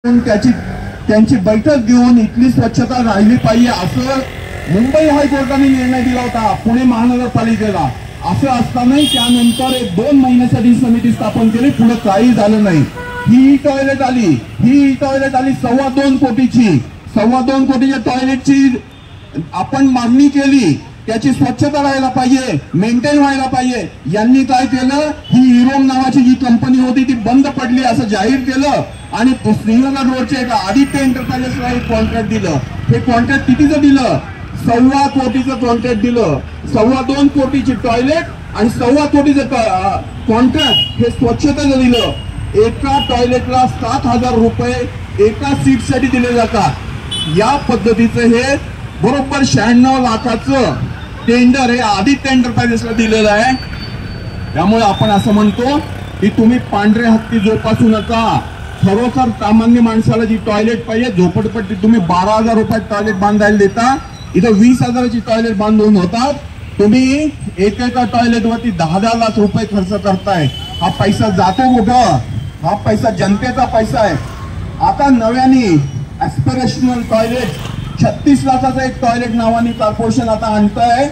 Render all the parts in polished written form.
त्यांची बैठक घेऊन इथली स्वच्छता राहिली पाहिजे असं मुंबई हायकोर्टाने निर्णय दिला होता पुणे महानगरपालिकेला। असं असतानाही त्यानंतर 2 महिन्यासाठी समिती स्थापन केली, पुढे काही झालं नाही। ही टॉयलेट आली 2.25 कोटीची, 2.25 कोटीच्या टॉयलेटची आपण मागणी केली, त्याची स्वच्छता राहायला पाहिजे, मेंटेन व्हायला पाहिजे। यांनी काय केलं, ही इरोम नावाची जी कंपनी होती ती बंद पडली असं जाहीर केलं आणि श्रीनगर रोडच्या एका आदित्य एंटरप्राइजेसला एक कॉन्ट्रॅक्ट दिलं। हे कॉन्ट्रॅक्ट कितीचं दिलं? 1.25 कोटीचं कॉन्ट्रॅक्ट दिलं। 2.25 कोटीची टॉयलेट आणि 1.25 कोटीचं कॉन्ट्रॅक्ट हे स्वच्छतेचं दिलं। एका टॉयलेटला 7,000 रुपये एका सीटसाठी दिले जातात। या पद्धतीचं हे बरोबर 96 लाखाचं टेंडर हे आदित्य एंटरप्राइजेसला दिलेलं आहे। त्यामुळे आपण असं म्हणतो की तुम्ही पांढरे हत्ती जोपासू नका। खरोखर सामान्य माणसाला जी टॉयलेट पाहिजे, झोपडपट्टी तुम्ही 12,000 रुपयात टॉयलेट बांधायला देता, इथं 20,000ची टॉयलेट बांधून होतात। तुम्ही एका टॉयलेटवरती 10-10 लाख रुपये खर्च करताय। हा पैसा जातो कुठं? हा पैसा जनतेचा पैसा आहे। आता नव्याने ॲस्पिरेशनल टॉयलेट 36 लाखाचं एक टॉयलेट नावाने कॉर्पोरेशन आता आणतंय।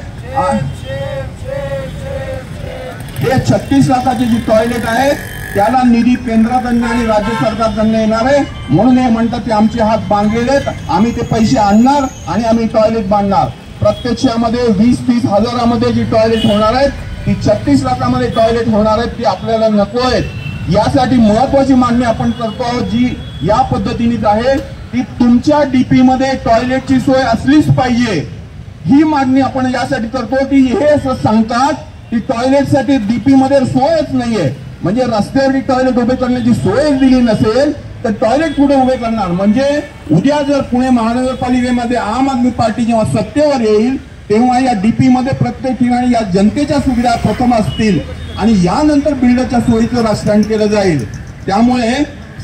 हे 36 लाखाची जी टॉयलेट आहे त्याला निधी केंद्राकडनं आणि राज्य सरकारकडनं येणार आहे, म्हणून हे म्हणतात की आमचे हात बांधलेले आहेत, आम्ही ते पैसे आणणार आणि आम्ही टॉयलेट बांधणार। प्रत्यक्षामध्ये 20-30 हजारामध्ये जी टॉयलेट होणार आहेत ती 36 लाखामध्ये टॉयलेट होणार आहेत, ती आपल्याला नको आहेत। यासाठी महत्वाची मागणी आपण करतो आहोत जी या पद्धतीनेच आहे की तुमच्या डीपी मध्ये टॉयलेटची सोय असलीच पाहिजे। ही मागणी आपण यासाठी करतो की हे असं सांगतात की टॉयलेटसाठी डीपी मध्ये सोयच नाहीये, म्हणजे रस्त्यावरती टॉयलेट उभे करण्याची सोय दिली नसेल तर टॉयलेट कुठे उभे करणार? म्हणजे उद्या जर पुणे महानगरपालिकेमध्ये आम आदमी पार्टी जेव्हा सत्तेवर येईल तेव्हा या डीपी मध्ये प्रत्येक ठिकाणी या जनतेच्या सुविधा प्रथम असतील आणि यानंतर बिल्डरच्या सोयीचं राजकारण केलं जाईल। त्यामुळे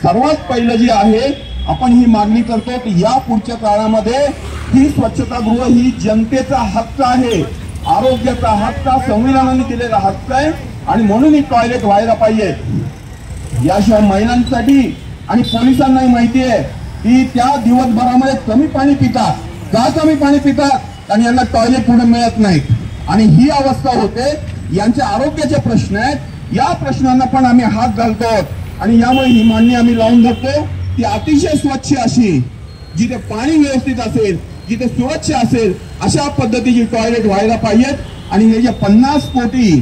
सर्वात पहिलं जे आहे आपण ही मागणी करतो की या पुढच्या काळामध्ये ही स्वच्छतागृह ही जनतेचा हक्क आहे, आरोग्याचा हक्क, संविधानाने दिलेला हक्क आहे आणि म्हणून ही टॉयलेट व्हायला पाहिजे। याशिवाय महिलांसाठी आणि पोलिसांनाही माहिती आहे की त्या दिवसभरामध्ये कमी पाणी पितात। का कमी पाणी पितात? आणि यांना टॉयलेट पुढे मिळत नाहीत आणि ही अवस्था होते। यांच्या आरोग्याचे प्रश्न आहेत, या प्रश्नांना पण आम्ही हात घालतो आणि यामुळे ही मागणी आम्ही लावून धरतो ती अतिशय स्वच्छ अशी, जिथे पाणी व्यवस्थित असेल, जिथे स्वच्छ असेल अशा पद्धतीची टॉयलेट व्हायला पाहिजेत। आणि हे जे 50 कोटी